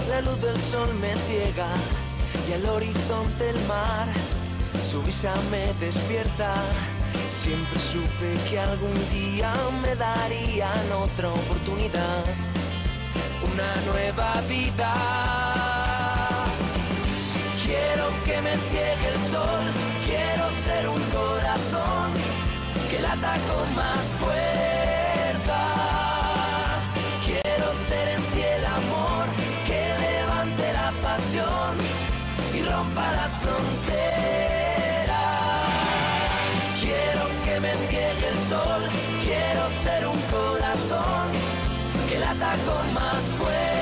La luz del sol me ciega y al horizonte el mar, su brisa me despierta. Siempre supe que algún día me darían otra oportunidad, una nueva vida. Quiero que me ciegue el sol, quiero ser un corazón que lata con más fuerza. Quiero ser en ti el amor que levante la pasión y rompa las fronteras. Quiero que me ciegue el sol, quiero ser un corazón que lata con más fuerza.